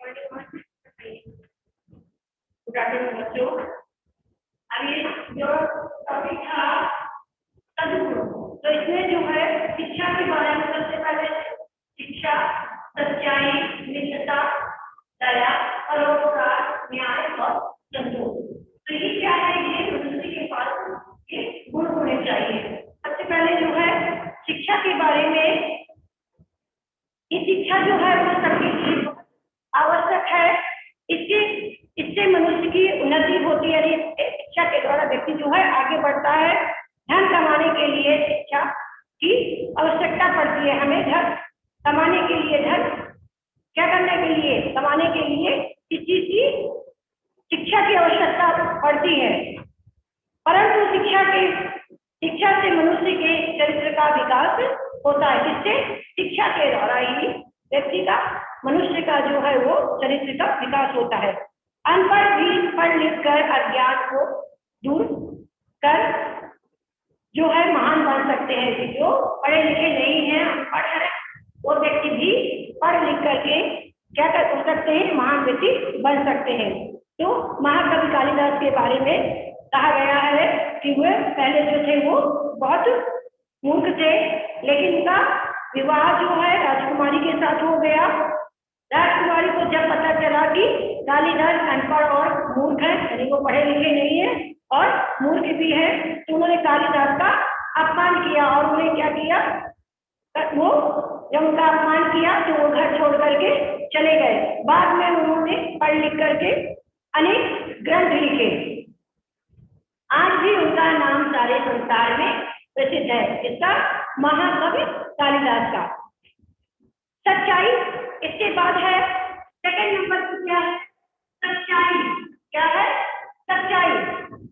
Good afternoon बच्चों। अभी जो टॉपिक था सद्गुण, तो इसमें जो है शिक्षा के बारे में सबसे पहले शिक्षा, सच्चाई, मित्रता, दया, परोपकार, न्याय और संतोष। तो ये क्या है? ये मनुष्य के पास ये गुण होने चाहिए। सबसे पहले जो है शिक्षा के बारे में, ये शिक्षा जो है वो सबके लिए आवश्यक है। इससे मनुष्य की उन्नति होती है। शिक्षा के द्वारा व्यक्ति जो है आगे बढ़ता है। धन कमाने के लिए शिक्षा की आवश्यकता पड़ती है। हमें धन कमाने के लिए, धन क्या करने के लिए, कमाने के लिए किस चीज की शिक्षा की आवश्यकता पड़ती है। परंतु शिक्षा से मनुष्य के चरित्र का विकास होता है। किससे? शिक्षा के द्वारा ही व्यक्ति का, मनुष्य का जो है वो चरित्र का विकास होता है। अनपढ़ भी पढ़ लिख कर अज्ञान को दूर कर जो है महान बन सकते हैं। कि जो पढ़े लिखे नहीं हैं, अनपढ़ है, वो व्यक्ति भी पढ़ लिख करके क्या कर सकते हैं? महान व्यक्ति बन सकते हैं। तो महाकवि कालिदास के बारे में कहा गया है कि वे पहले जो थे वो बहुत मूर्ख थे, लेकिन उनका विवाह जो है राजकुमारी के साथ हो गया। राजकुमारी को जब पता चला कि कालिदास अनपढ़ और मूर्ख है, यानी वो पढ़े लिखे नहीं है और मूर्ख भी है, तो उन्होंने कालिदास का अपमान किया। और उन्हें क्या किया? वो जब उनका अपमान किया तो वो घर छोड़ करके चले गए। बाद में उन्होंने पढ़ लिख करके अनेक ग्रंथ लिखे। आज भी उनका नाम सारे संसार में प्रसिद्ध है। इसका महाकवि कालिदास का। सच्चाई इसके बाद है। सेकंड नंबर पर क्या है? सच्चाई। क्या है? सच्चाई।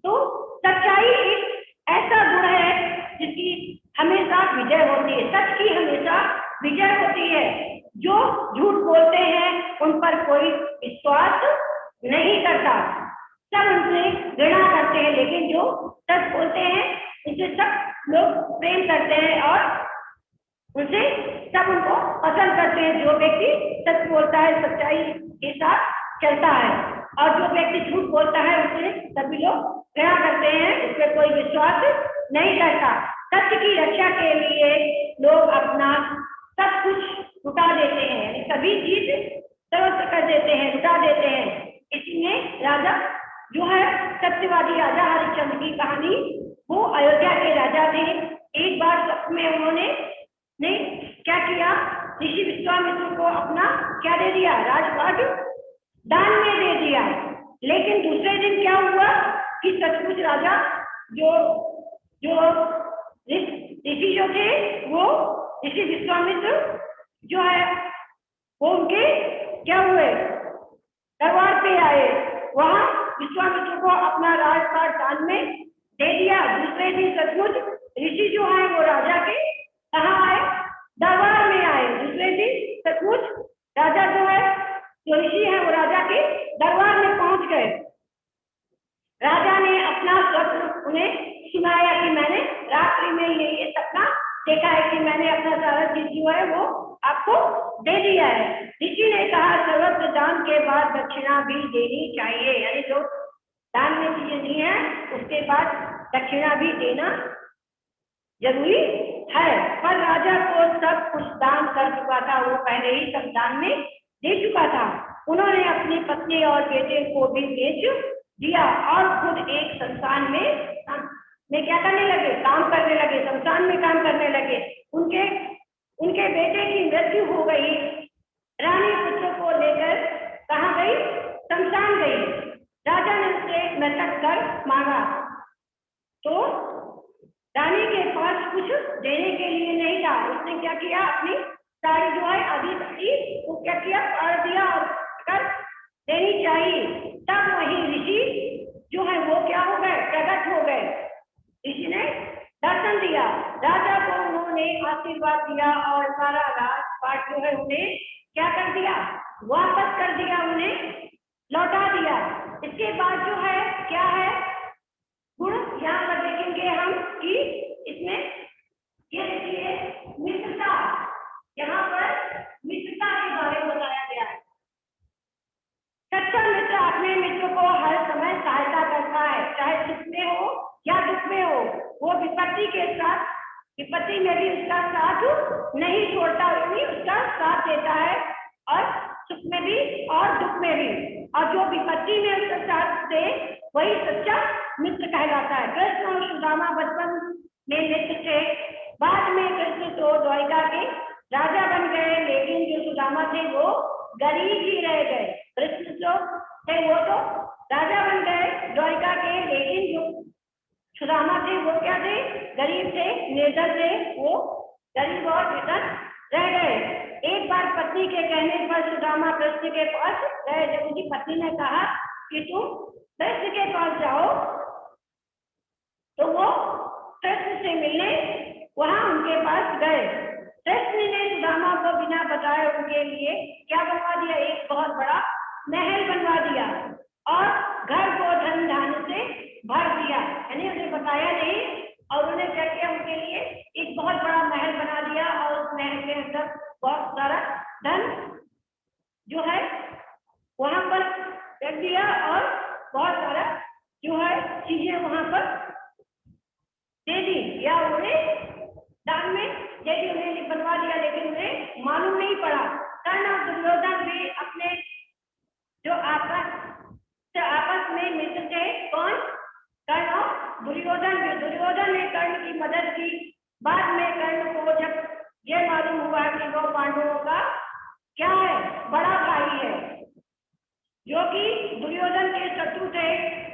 तो सच्चाई एक ऐसा गुण है जिसकी हमेशा विजय होती है। सच की हमेशा विजय होती है। जो झूठ बोलते हैं उन पर कोई विश्वास नहीं करता, सब उनसे घृणा करते हैं। लेकिन जो सच बोलते हैं उनसे सब लोग प्रेम करते हैं और उनसे सब उनको पसंद करते हैं। जो व्यक्ति सच बोलता है, सच्चाई के साथ चलता है, और जो व्यक्ति झूठ बोलता है उससे सभी लोग घृणा करते हैं, उस पर कोई विश्वास नहीं करता। सत्य की रक्षा के लिए लोग अपना सब कुछ लुटा देते हैं, सभी चीज सर्वस्व कर देते हैं, लुटा देते हैं। इसमें राजा जो है सत्यवादी राजा हरिश्चंद्र की कहानी, वो अयोध्या के राजा थे। एक बार स्वप्न में उन्होंने क्या किया? ऋषि विश्वामित्र को अपना क्या दे दिया? राजपाट दान में दे दिया। लेकिन दूसरे दिन क्या हुआ कि सचमुच राजा जो ऋषि जो थे, वो ऋषि विश्वामित्र जो है वो उनके क्या हुए? दरबार पे आए। वहां विश्वामित्र को अपना राजपाट दान में दे दिया। दूसरे दिन सचमुच ऋषि जो है वो राजा के कहाँ आए? दरबार में आए। दूसरे दिन सचमुच राजा जो है, जो ऋषि है, वो राजा के दरबार में पहुंच गए। राजा ने अपना स्वप्न उन्हें सुनाया कि मैंने रात्रि में ये सपना देखा है कि मैंने अपना सारा चीज जो है वो आपको दे दिया है। ऋषि ने कहा सर्वत्र दान के बाद दक्षिणा भी देनी चाहिए, यानी जो दान में चीजें दी है उसके बाद दक्षिणा भी देना जरूरी है। पर राजा को सब कुछ दान कर चुका था, वो पहले ही सब दान में दे चुका था। उन्होंने अपनी पत्नी और बेटे को भी बेच दिया और खुद एक शमशान में क्या करने लगे? काम करने लगे। शमशान में काम करने लगे। उनके बेटे की मृत्यु हो गई। रानी पुत्र को लेकर कहाँ गई? शमशान गई। राजा ने उसे मृतक कर मांगा तो रानी के पास कुछ देने के लिए नहीं था। उसने क्या किया? अपनी साड़ी जो है आधी साड़ी वो क्या किया? फाड़ दिया और कर देनी चाहिए। तब वही ऋषि जो है वो क्या हो गए? प्रकट हो गए। ऋषि ने दर्शन दिया। राजा को उन्होंने आशीर्वाद दिया और सारा राजपाट जो है उन्हें क्या कर दिया? वापस कर दिया, उन्हें लौटा दिया। इसके बाद जो है क्या है गुण, यहाँ पर देखेंगे हम कि इसमें ये देखिए मित्रता, यहाँ पर मित्रता के बारे में बताया गया है। विपत्ति के साथ, विपत्ति में भी उसका साथ नहीं छोड़ता, यानी उसका साथ देता है, और सुख में भी और दुख में भी, और जो विपत्ति में उसका साथ दे वही सच्चा मित्र कहलाता है। कृष्ण और सुदामा बचपन में मित्र थे। बाद में कृष्ण तो द्वारिका के राजा बन गए, लेकिन जो सुदामा थे वो गरीब ही रह गए। कृष्ण जो थे वो तो राजा बन गए द्वारिका के, लेकिन जो सुदामा थे वो क्या थे? गरीब थे, निर्धन थे, वो गरीब और निर्धन रह गए। एक बार पत्नी के कहने पर सुदामा कृष्ण के पास गए। जब उनकी पत्नी ने कहा कि तुम कृष्ण के पास जाओ, तो वो कृष्ण से मिलने वहां उनके पास गए। कृष्ण ने सुदामा को बिना बताए उनके लिए क्या बनवा दिया? एक बहुत बड़ा महल बनवा दिया, और घर को धन धान्य से भर दिया, यानी उन्हें बताया नहीं, और उन्होंने क्या किया? उनके लिए एक बहुत बड़ा महल बना दिया, और उस महल के अंदर बहुत सारा धन जो है वहां पर रख दिया, और बहुत सारा जो है चीजें वहां पर दे दी, या उन्हें दान में दे दी, उन्हें बनवा दिया, लेकिन उन्हें मालूम नहीं पड़ा। कर्ण और दुर्योधन भी अपने जो आपस में मित्र थे, कौन? कर्ण और दुर्योधन भी। दुर्योधन ने कर्ण की मदद की। बाद में कर्ण को जब ये मालूम हुआ कि वो पांडवों का क्या है? बड़ा भाई है, जो कि दुर्योधन के शत्रु थे,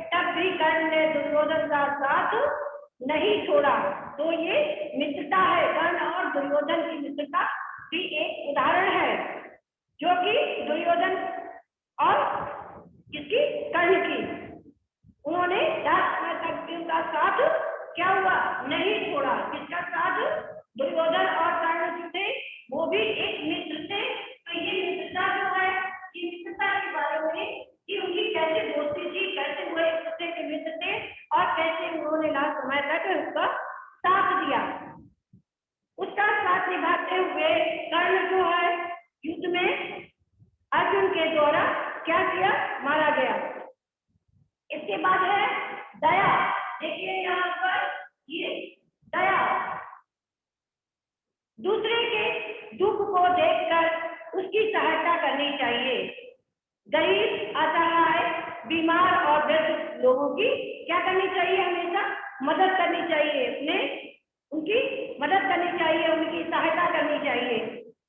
तब भी कर्ण ने दुर्योधन का साथ नहीं छोड़ा। तो ये मित्रता है, कर्ण और दुर्योधन की मित्रता भी एक उदाहरण है, जो कि दुर्योधन और किसकी? कर्ण की। उन्होंने लास्ट समय तक भी उनका साथ क्या हुआ? नहीं छोड़ा। किसका साथ? दुर्योधन और कर्ण जो थे वो भी एक मित्र थे। तो ये मित्रता जो है, ये मित्रता के बारे में कि उनकी कैसे दोस्ती थी, कैसे वो एक दूसरे के मित्र थे, और कैसे उन्होंने लास्ट समय तक उसका साथ दिया। उसका साथ निभाते हुए कर्ण जो है युद्ध में अर्जुन के द्वारा क्या किया? मारा गया। इसके बाद है दया। देखिए यहाँ पर ये दया, दूसरे के दुख को देखकर उसकी सहायता करनी चाहिए। गरीब, असहाय, बीमार और वृद्ध लोगों की क्या करनी चाहिए? हमेशा मदद करनी चाहिए, उनकी मदद करनी चाहिए, उनकी सहायता करनी चाहिए।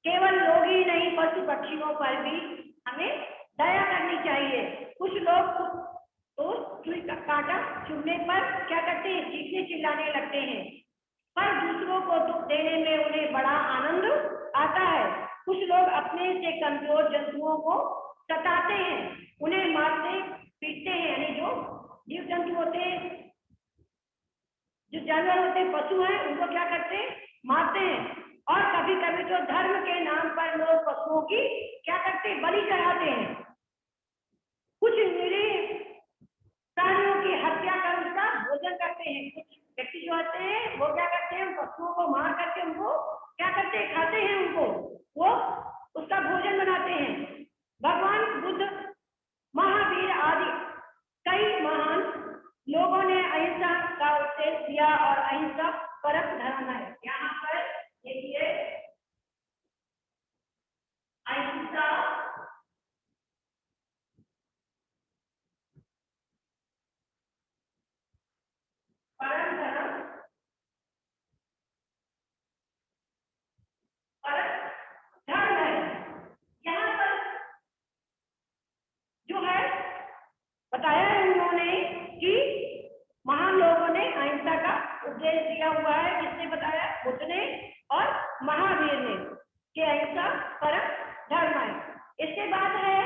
केवल लोग ही नहीं, पशु पक्षियों पर भी हमें दया करनी चाहिए। कुछ लोग तो सुई का कांटा चुभने पर क्या करते हैं? चीखने चिल्लाने लगते हैं, पर दूसरों को दुख देने में उन्हें बड़ा आनंद आता है। कुछ लोग अपने से कमजोर जंतुओं को सताते हैं, उन्हें मारते पीटते हैं, यानी जो जीव जंतु होते हैं, जो जानवर होते हैं, पशु हैं, उनको क्या करते हैं? मारते हैं। और कभी कभी तो धर्म के नाम पर लोग पशुओं की क्या करते हैं? बलि चढ़ाते हैं। कुछ निरीह प्राणियों की हत्या कर उसका भोजन करते हैं। कुछ व्यक्ति जो होते हैं वो क्या करते हैं? पशुओं को मार करके उनको क्या करते हैं? खाते हैं, उनको वो उसका भोजन बनाते हैं। भगवान बुद्ध, महावीर आदि कई महान लोगों ने अहिंसा का उपदेश दिया, और अहिंसा परम धर्म है। यहाँ पर देखिए, अहिंसा परम धर्म, परम धर्म है। यहाँ पर जो है बताया है उन्होंने कि महान लोगों ने अहिंसा का उपदेश दिया हुआ है। किसने बताया? बुद्ध ने और महावीर ने, कि अहिंसा परम धर्म है। इसके बाद है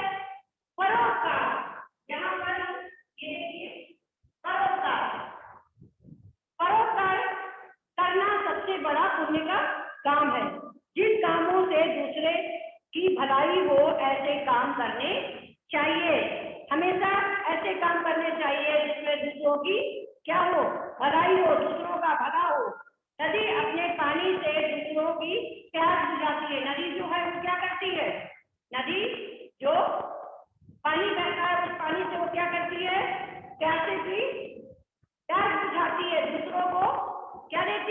परोपकार। यहाँ पर ये देखिए, परोपकार। परोपकार करना सबसे बड़ा पुण्य का काम है। जिन कामों से दूसरे की भलाई हो, ऐसे काम करने चाहिए। हमेशा ऐसे काम करने चाहिए जिसमें दूसरों की क्या हो? भलाई हो, दूसरों का भला हो। नदी अपने पानी से दूसरों की प्यास बुझाती है। नदी जो है वो क्या करती है? नदी जो पानी बहता है उस पानी से वो क्या करती है? प्यासे की प्यास बुझाती है, दूसरों को क्या देती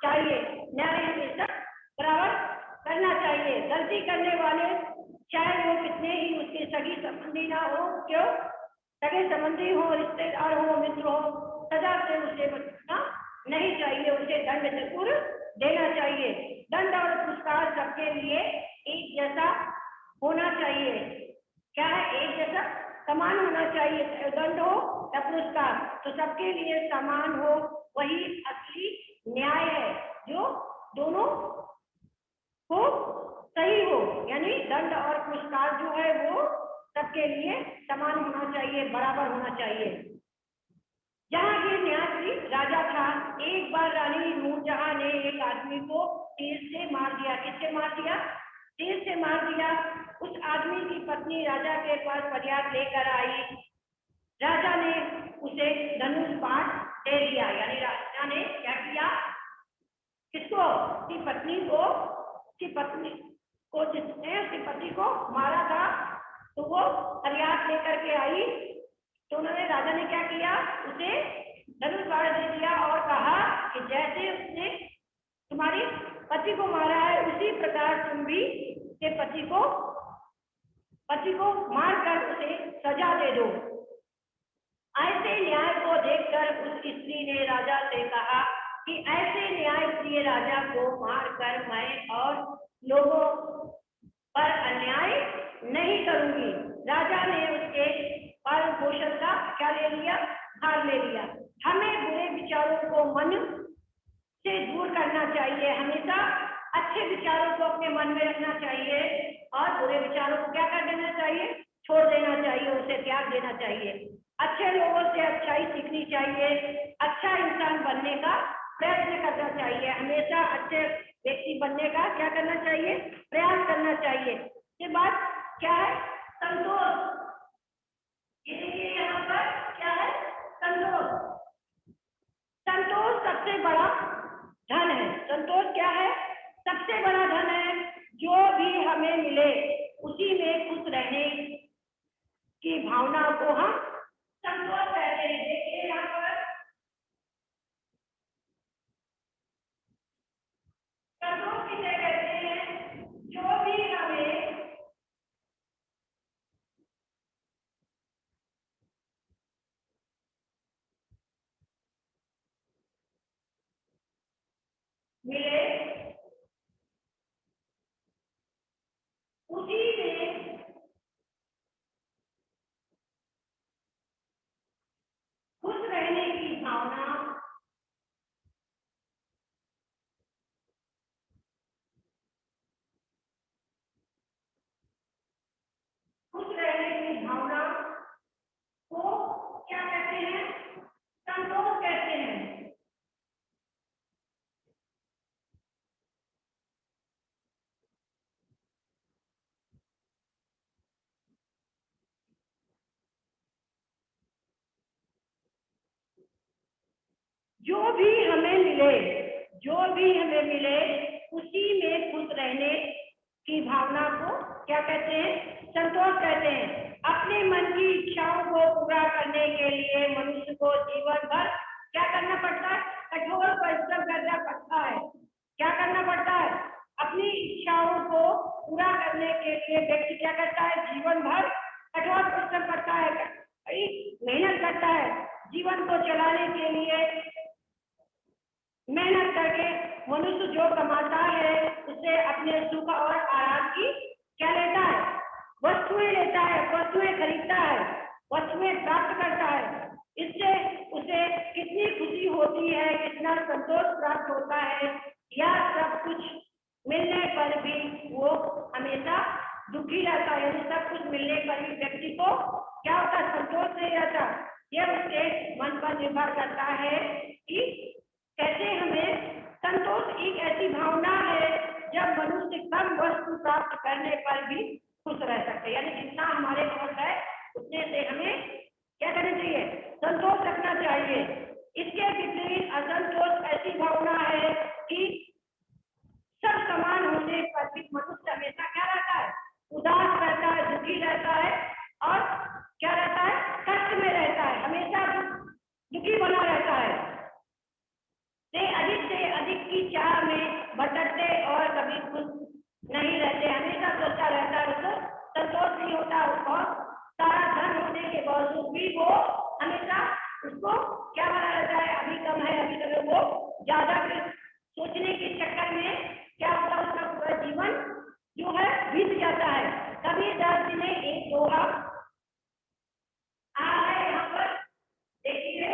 चाहिए, न्याय हमेशा बराबर करना चाहिए। गलती करने वाले चाहे वो कितने ही उसके सगी संबंधी ना हो, क्यों सगे संबंधी हो, रिश्तेदार हो, मित्र हो, सजा से उसे बचना नहीं चाहिए, उसे दंड जरूर देना चाहिए। दंड और पुरस्कार सबके लिए एक जैसा होना चाहिए। क्या है? एक जैसा समान होना चाहिए। दंड हो या पुरस्कार तो सबके लिए समान हो, वही असली न्याय है, जो दोनों को सही हो। यानी दंड और पुरस्कार जो है वो सबके लिए समान होना चाहिए, बराबर होना चाहिए। जहांगीर न्यायी राजा था। एक बार रानी नूरजहां ने एक आदमी को तीर से मार दिया। किससे मार दिया? तीर से मार दिया। उस आदमी की पत्नी राजा के पास फरियाद लेकर आई। राजा ने उसे धनुष बाण दे दिया। यानी राजा ने क्या किया? किसको? उसकी पत्नी को जिसने उसकी पति को मारा था, तो वो फरियाद लेकर के आई। तो उन्होंने राजा ने क्या किया? उसे धनुष बाण दे दिया और कहा कि जैसे उसने तुम्हारी पति को मारा है, उसी प्रकार तुम भी के पति को मारकर उसे सजा दे दो। ऐसे न्याय को देखकर उस स्त्री ने राजा से कहा कि ऐसे न्याय प्रिय राजा को मारकर मैं और लोगों पर अन्याय नहीं करूंगी। राजा ने उसके पालन पोषण का क्या ले लिया? भार ले लिया। हमें बुरे विचारों को मन से दूर करना चाहिए। हमेशा अच्छे विचारों को अपने मन में रखना चाहिए और बुरे विचारों को क्या कर देना चाहिए? छोड़ देना चाहिए, उसे त्याग देना चाहिए। अच्छे लोगों से अच्छाई सीखनी चाहिए। अच्छा इंसान बनने का प्रयत्न करना चाहिए। हमेशा अच्छे व्यक्ति बनने का क्या करना चाहिए? प्रयास करना चाहिए। ये बात क्या है? संतोष। ये देखिए यहाँ पर क्या है? संतोष। संतोष सबसे बड़ा धन है। संतोष क्या है? सबसे बड़ा धन है। जो भी हमें मिले उसी में खुश रहने की भावना को हम संतोष कहते हैं। देखिए यहाँ पर संतोष किसे कहते हैं? जो भी हमें मिले उसी में खुश रहने की भावना खुश रहने की भावना को क्या कहते हैं? संतोष कहते हैं। जो भी हमें मिले, जो भी हमें मिले उसी में खुश रहने की भावना को क्या कहते हैं? संतोष कहते हैं। अपने मन की इच्छाओं को पूरा करने के लिए मनुष्य को जीवन भर क्या करना पड़ता है? कठोर परिश्रम करना पड़ता है। क्या करना पड़ता है? अपनी इच्छाओं को पूरा करने के लिए व्यक्ति क्या करता है? जीवन भर कठोर परिश्रम करता है, मेहनत करता है। जीवन को चलाने के लिए मेहनत करके मनुष्य जो कमाता है उससे अपने सुख और आराम की क्या लेता है? वस्तुएं लेता है, वस्तुएं खरीदता है, वस्तुएं प्राप्त करता है। इससे उसे कितनी खुशी होती है, कितना संतोष प्राप्त होता है। या सब कुछ मिलने पर भी वो हमेशा दुखी रहता है। सब कुछ मिलने पर भी व्यक्ति को क्या होता है? संतोष नहीं रहता। यह उसके मन पर निर्भर करता है कि कैसे हमें संतोष एक ऐसी भावना है जब मनुष्य कम वस्तु प्राप्त करने पर भी खुश रह सकते। यानी जितना हमारे पास है उतने से हमें क्या करना चाहिए? संतोष रखना चाहिए। इसके विपरीत असंतोष ऐसी भावना है कि सब समान होने पर भी मनुष्य हमेशा क्या रहता है? उदास रहता है, दुखी रहता है और क्या रहता है? कष्ट में रहता है, हमेशा दुखी बना रहता है। से अधिक की भटकते और कभी खुश नहीं रहते, हमेशा सोचता रहता है, उसको संतोष नहीं होता, उसको सारा धन होने के बावजूद भी वो हमेशा उसको क्या बना रहता है, अभी कम है अभी कम है, वो ज्यादा सोचने के चक्कर में क्या होता है, उसका पूरा जीवन जो है बीत जाता है। कभी दर्द ने एक दोहा आ है यहाँ पर, देखिए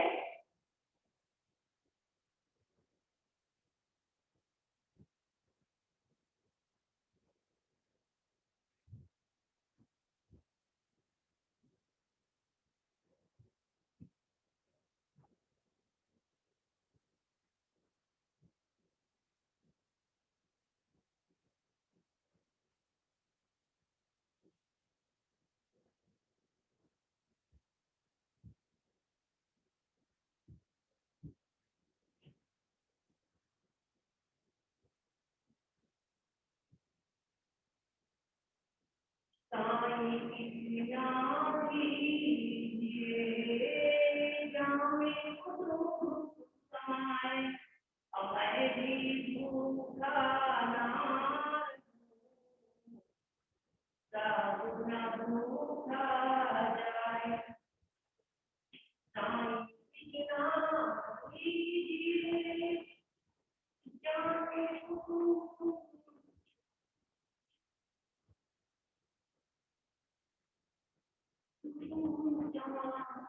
साईं पिया कीजिए जामे खुद समाए, अब मैं भी भूखा ना रहूं, ना भूखा जाए। साईं पिया कीजिए जामे खुद समाए। मैं भी भूखा ना रहूं।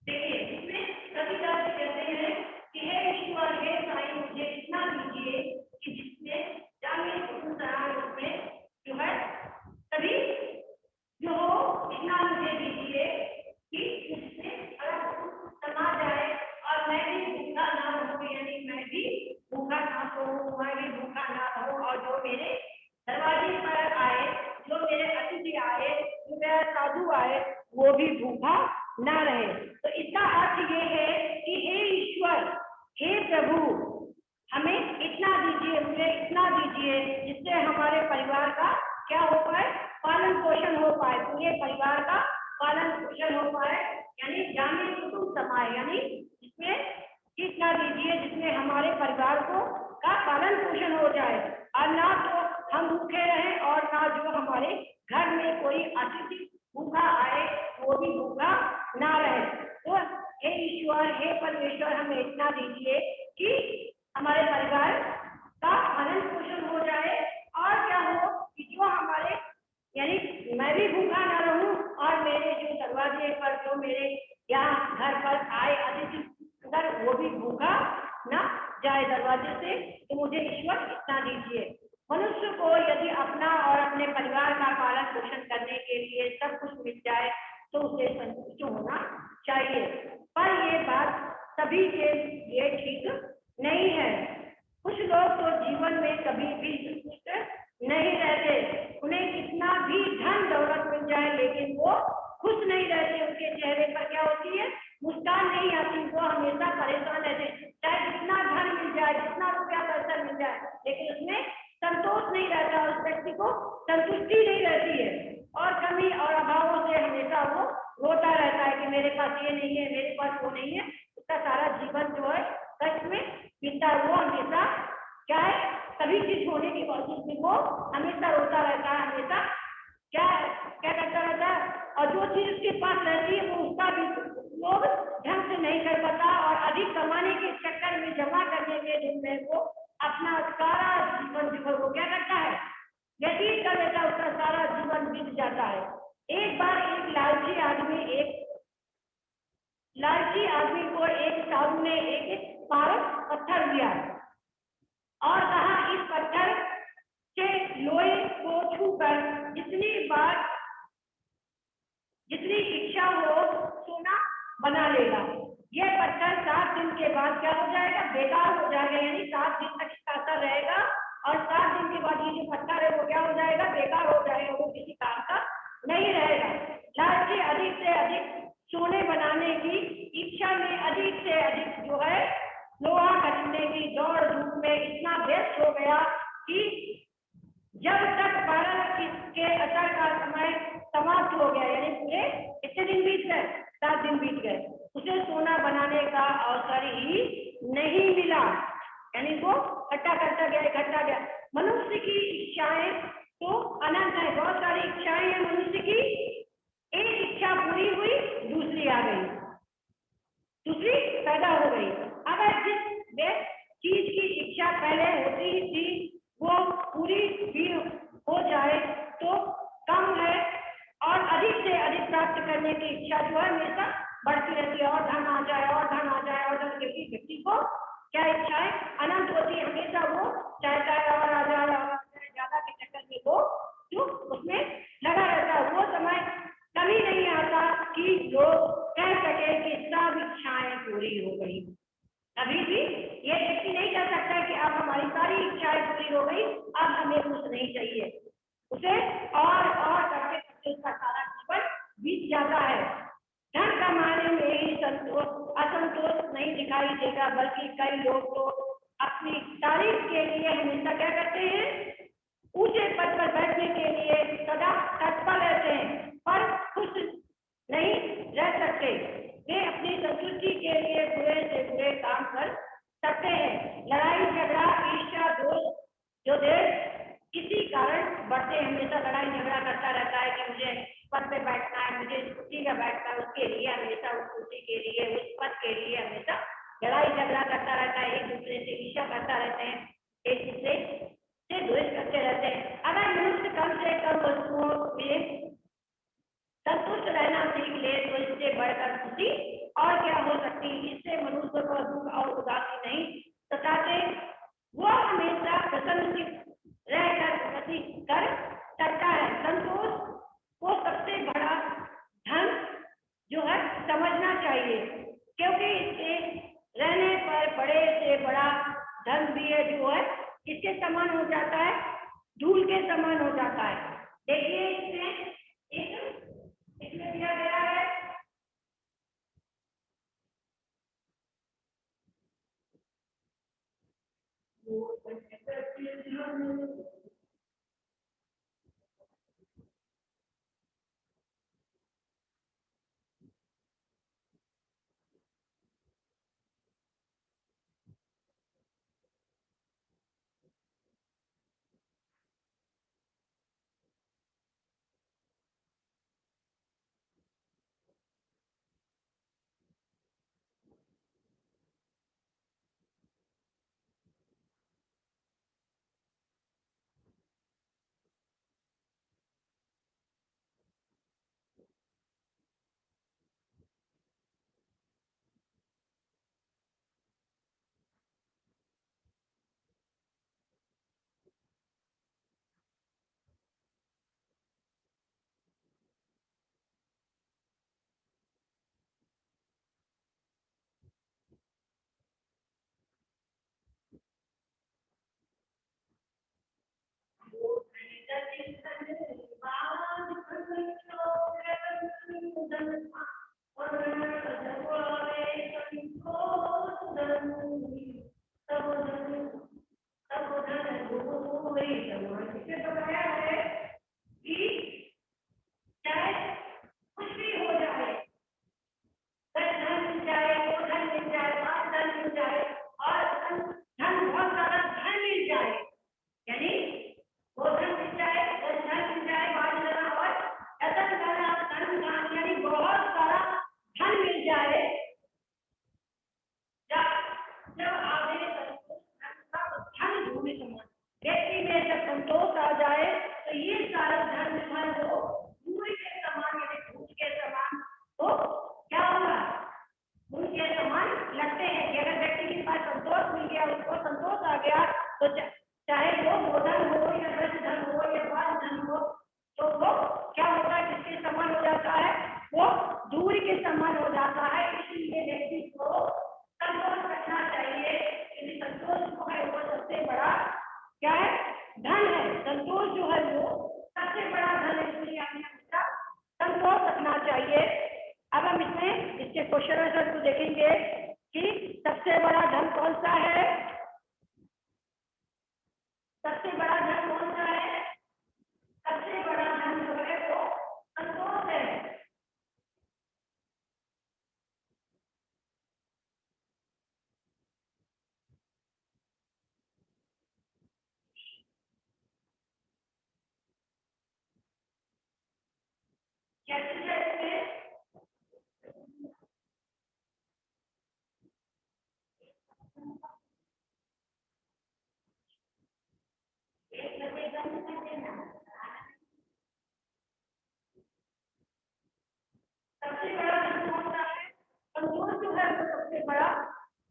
देखिए इसमें कविता से कहते हैं कि हे ईश्वर, हे साईं, मुझे इतना दीजिए कि जिसमें जाने सराय उसमें जो है कभी जो हो, इतना मुझे दीजिए कि जिसमें अगर समा जाए और मैं भी भूखा ना रहूं, यानी मैं भी भूखा ना सोऊं, मैं भी भूखा ना रहूं, और जो मेरे दरवाजे पर आए, जो मेरे अतिथि आए, जो मेरा साधु आए, वो भी भूखा ना रहे। तो इसका अर्थ ये है कि हे ईश्वर, हे प्रभु, हमें इतना दीजिए, मुझे इतना दीजिए जिससे हमारे परिवार का क्या हो पाए, पालन पोषण हो पाए, पूरे परिवार का पालन पोषण हो पाए, यानी जाने कुटुंब समाए, यानी इसमें इतना दीजिए जिसमें हमारे परिवार को का पालन पोषण हो जाए, और ना तो हम भूखे रहें और ना जो हमारे घर में कोई अतिथि भूखा आए वो भी भूखा ना रहे। तो हे ईश्वर, हे परमेश्वर, हमें इतना दीजिए कि हमारे परिवार का भरण पोषण हो जाए, और क्या हो कि जो हमारे यानी मैं भी भूखा ना रहूं, और मेरे जो दरवाजे पर जो मेरे यहाँ घर पर आए अतिथि अगर वो भी भूखा ना जाए दरवाजे से। तो मुझे ईश्वर इतना दीजिए। मनुष्य को यदि अपना और अपने परिवार का पालन पोषण करने के लिए सब कुछ मिल जाए तो उसे संतुष्ट होना चाहिए, पर ये बात सभी के लिए ठीक नहीं है। कुछ लोग तो जीवन में कभी भी संतुष्ट नहीं रहते, उन्हें कितना भी धन दौलत मिल जाए लेकिन वो खुश नहीं रहते, उनके चेहरे पर क्या होती है, मुस्कान नहीं आती, वो हमेशा परेशान रहते, चाहे जितना धन मिल जाए, जितना रुपया पैसा मिल जाए, लेकिन उसमें संतोष नहीं रहता, उस व्यक्ति को संतुष्टि नहीं रहती है, और कमी और अभावों से हमेशा वो रोता रहता है कि मेरे पास ये नहीं है, मेरे पास वो नहीं है। उसका सारा जीवन जो है कष्ट में बीतता, वो हमेशा क्या है, सभी चीज होने के बावजूद भी वो हमेशा रोता रहता है, हमेशा क्या क्या करता रहता है, और जो चीज उसके पास रहती है वो उसका भी लोग ढंग से नहीं कर पाता, और अधिक कमाने के चक्कर में, जमा करने के जिनमें वो अपना सारा जीवन जो है वो क्या करता है, व्यतीत कर देता है, उसका सारा जीवन बीत जाता है। एक बार एक लालची आदमी को एक साधु ने एक पारस पत्थर दिया और कहा इस पत्थर के लोहे को छूकर जितनी बार जितनी इच्छा हो सोना बना लेगा। ये पत्थर 7 दिन के बाद क्या हो जाएगा, बेकार हो जाएगा, यानी 7 दिन तक इसका असर रहेगा और 7 दिन के बाद ये जो पत्थर है वो क्या हो जाएगा, बेकार हो जाएगा, वो किसी काम का नहीं रहेगा। लालची अधिक से अधिक सोने बनाने की इच्छा में अधिक से अधिक जो है लोहा खरीदने की दौड़ धूप में इतना व्यस्त हो गया कि जब तक 12 के असर का समय समाप्त हो गया, यानी पूरे कितने दिन बीत गए, 7 दिन बीत गए, उसे सोना बनाने का अवसर ही नहीं मिला। यानी वो इकट्ठा करता गया, इकट्ठा गया। मनुष्य की इच्छाएं तो अनंत है, बहुत सारी इच्छाएं हैं मनुष्य की। एक इच्छा पूरी हुई, दूसरी आ गई, दूसरी पैदा हो गई। अगर जिस चीज की इच्छा पहले होती थी वो पूरी भी हो जाए तो कम है, और अधिक से अधिक प्राप्त करने की इच्छा जो है हमेशा बढ़ती रहती है, और धन आ जाए और धन आ जाए और धन, क्योंकि व्यक्ति को क्या इच्छाएं अनंत होती है, हमेशा वो चाहता है और आ जाए और आ जाए, ज्यादा के चक्कर में वो जो उसमें लगा रहता है। वो समय कभी नहीं आता कि लोग कह सके कि सब इच्छाएं पूरी हो गई। कभी भी ये व्यक्ति नहीं कह सकता कि अब हमारी सारी इच्छाएं पूरी हो गई, अब हमें कुछ नहीं चाहिए। उसे और करते करते उसका सारा जीवन बीत जाता है। धन कमाने में ही संतोष असंतोष नहीं दिखाई देगा, बल्कि कई लोग तो अपनी तारीफ के लिए हमेशा क्या करते हैं, ऊंचे पद पर बैठने के लिए सदा तत्पर रहते हैं, पर खुश नहीं रह सकते। वे अपनी संतुष्टि के लिए बुरे से बुरे काम कर सकते हैं। लड़ाई झगड़ा ईर्ष्या दोष जो देश किसी कारण बढ़ते, हमेशा लड़ाई झगड़ा करता रहता है कि मुझे पद पे बैठना है, मुझे इस कुर्सी का बैठना है, उसके लिए हमेशा उस कुर्सी के लिए उस पद के लिए हमेशा लड़ाई झगड़ा करता रहता है, एक दूसरे से ईर्ष्या करता रहते हैं, एक दूसरे से द्वेष करते रहते हैं। अगर मनुष्य कम से कम वस्तुओं में संतुष्ट रहना सीख ले तो इससे बढ़कर खुशी और क्या हो सकती है। इससे मनुष्य को दुख और उदासी नहीं सताते, वो हमेशा प्रसन्नचित्त रहकर प्रगति कर सकता है। संतोष को सबसे बड़ा धन जो है समझना चाहिए, क्योंकि इससे रहने पर बड़े से बड़ा धन भी है जो है किसके समान हो जाता है, धूल के समान हो जाता है। देखिए इसमें एक इसमें दिया गया है, कैसे है इसमें? सबसे बड़ा धन होता है, संतोष जो है वो सबसे बड़ा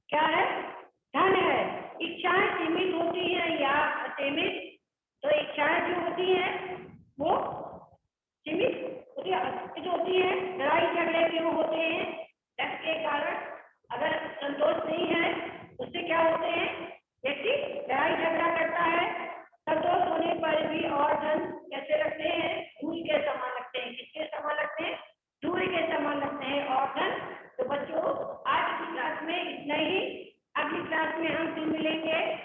क्या है? धन है। इच्छाएं सीमित होती हैं या असीमित? तो इच्छाएं जो होती हैं वो सीमित होती है, असीमित होती है, लड़ाई झगड़े भी वो होते हैं धन के कारण। अगर संतोष नहीं है उससे क्या होते हैं? व्यक्ति लड़ाई झगड़ा करता है। संतोष होने पर भी और धन कैसे लगते हैं? धूल के समान लगते हैं। किसके समान लगते हैं? धूल के समान लगते हैं और धन। तो बच्चों आज की क्लास में इतना ही। अगली क्लास में हम फिर मिलेंगे।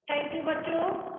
थैंक यू बच्चों।